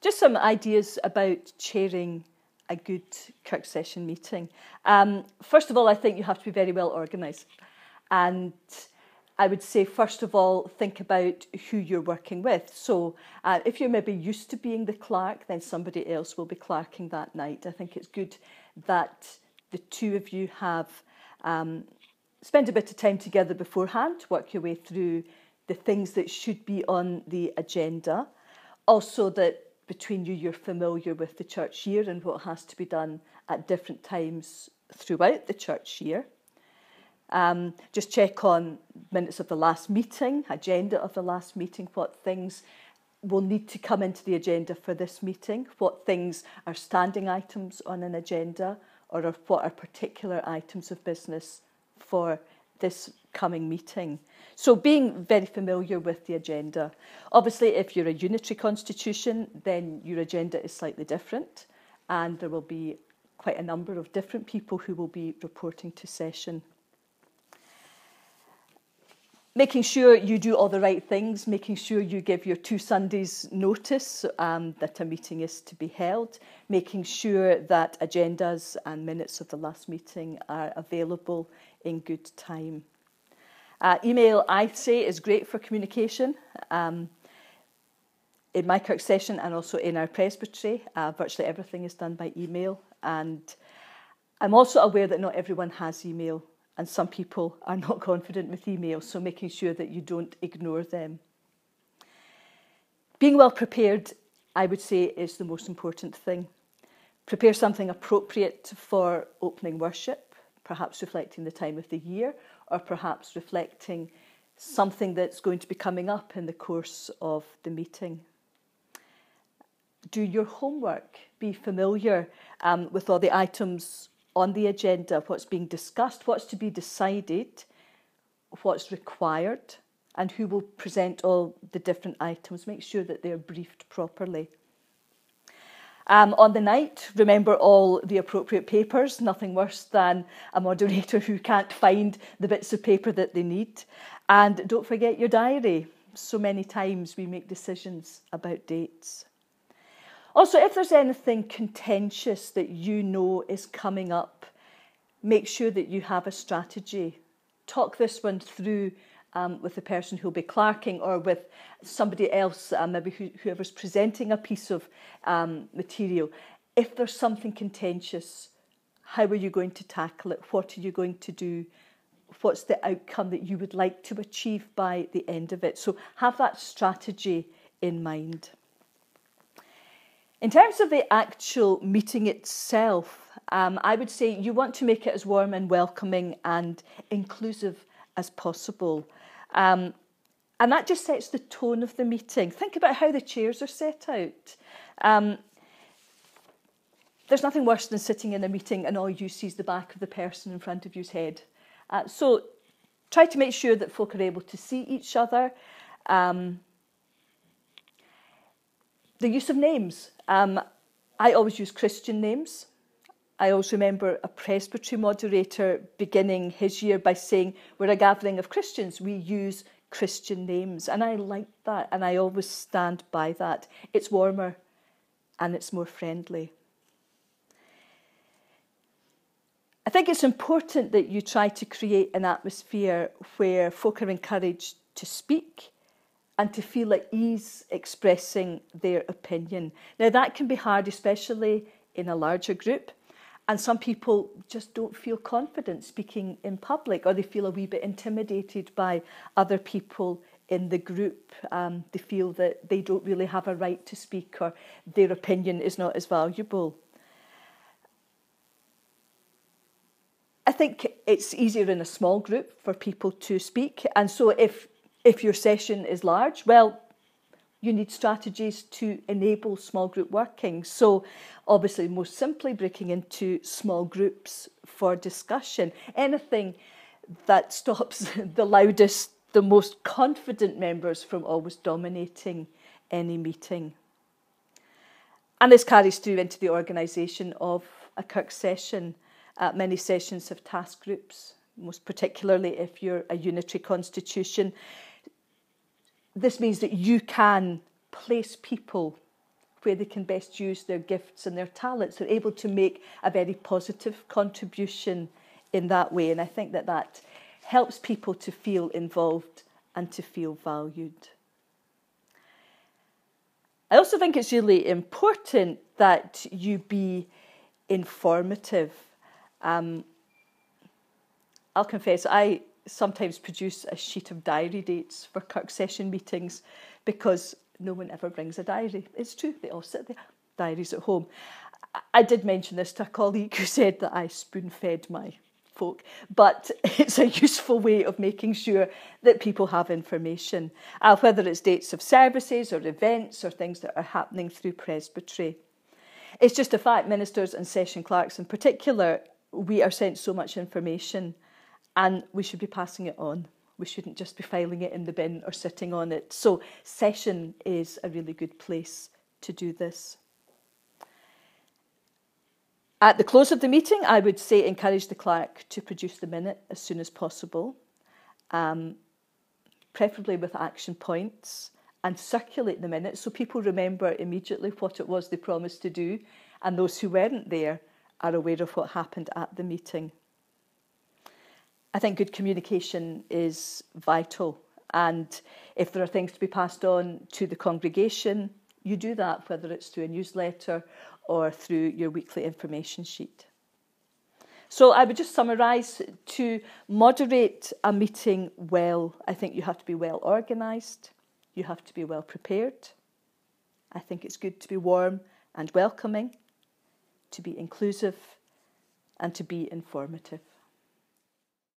Just some ideas about chairing a good Kirk Session meeting. First of all, I think you have to be very well organised. And I would say, first of all, think about who you're working with. So if you're maybe used to being the clerk, then somebody else will be clerking that night. I think it's good that the two of you have spent a bit of time together beforehand, work your way through the things that should be on the agenda. Also that between you, you're familiar with the church year and what has to be done at different times throughout the church year. Just check on minutes of the last meeting, agenda of the last meeting, what things will need to come into the agenda for this meeting, what things are standing items on an agenda, or what are particular items of business for this coming meeting. So being very familiar with the agenda. Obviously, if you're a unitary constitution, then your agenda is slightly different, and there will be quite a number of different people who will be reporting to session. Making sure you do all the right things, making sure you give your 2 Sundays notice that a meeting is to be held, making sure that agendas and minutes of the last meeting are available in good time. Email, I'd say, is great for communication. In my Kirk Session and also in our presbytery, virtually everything is done by email. And I'm also aware that not everyone has email. And some people are not confident with email, so making sure that you don't ignore them. Being well prepared, I would say, is the most important thing. Prepare something appropriate for opening worship, perhaps reflecting the time of the year, or perhaps reflecting something that's going to be coming up in the course of the meeting. Do your homework. Be familiar with all the items on the agenda, what's being discussed, what's to be decided, what's required, and who will present all the different items. Make sure that they're briefed properly. On the night, remember all the appropriate papers. Nothing worse than a moderator who can't find the bits of paper that they need. And don't forget your diary. So many times we make decisions about dates. Also, if there's anything contentious that you know is coming up, make sure that you have a strategy. Talk this one through with the person who'll be clerking or with somebody else, maybe whoever's presenting a piece of material. If there's something contentious, how are you going to tackle it? What are you going to do? What's the outcome that you would like to achieve by the end of it? So have that strategy in mind. In terms of the actual meeting itself, I would say you want to make it as warm and welcoming and inclusive as possible. And that just sets the tone of the meeting. Think about how the chairs are set out. There's nothing worse than sitting in a meeting and all you see is the back of the person in front of you's head. So try to make sure that folk are able to see each other. The use of names. I always use Christian names. I always remember a presbytery moderator beginning his year by saying, we're a gathering of Christians, we use Christian names. And I like that, and I always stand by that. It's warmer and it's more friendly. I think it's important that you try to create an atmosphere where folk are encouraged to speak and to feel at ease expressing their opinion. Now that can be hard, especially in a larger group, and some people just don't feel confident speaking in public, or they feel a wee bit intimidated by other people in the group. They feel that they don't really have a right to speak, or their opinion is not as valuable. I think it's easier in a small group for people to speak, and so if your session is large, well, you need strategies to enable small group working. So obviously, most simply, breaking into small groups for discussion. Anything that stops the loudest, the most confident members from always dominating any meeting. And this carries through into the organisation of a Kirk session. Many sessions have task groups, most particularly if you're a unitary constitution. This means that you can place people where they can best use their gifts and their talents. They're able to make a very positive contribution in that way. And I think that that helps people to feel involved and to feel valued. I also think it's really important that you be informative. I'll confess, I sometimes produce a sheet of diary dates for Kirk Session meetings because no one ever brings a diary. It's true, they all sit their diaries at home. I did mention this to a colleague who said that I spoon-fed my folk, but it's a useful way of making sure that people have information, whether it's dates of services or events or things that are happening through presbytery. It's just a fact, ministers and session clerks in particular, we are sent so much information and we should be passing it on. We shouldn't just be filing it in the bin or sitting on it. So session is a really good place to do this. At the close of the meeting, I would say encourage the clerk to produce the minute as soon as possible, preferably with action points, and circulate the minute so people remember immediately what it was they promised to do, and those who weren't there are aware of what happened at the meeting. I think good communication is vital, and if there are things to be passed on to the congregation, you do that, whether it's through a newsletter or through your weekly information sheet. So I would just summarise, to moderate a meeting well, I think you have to be well organised, you have to be well prepared. I think it's good to be warm and welcoming, to be inclusive, and to be informative.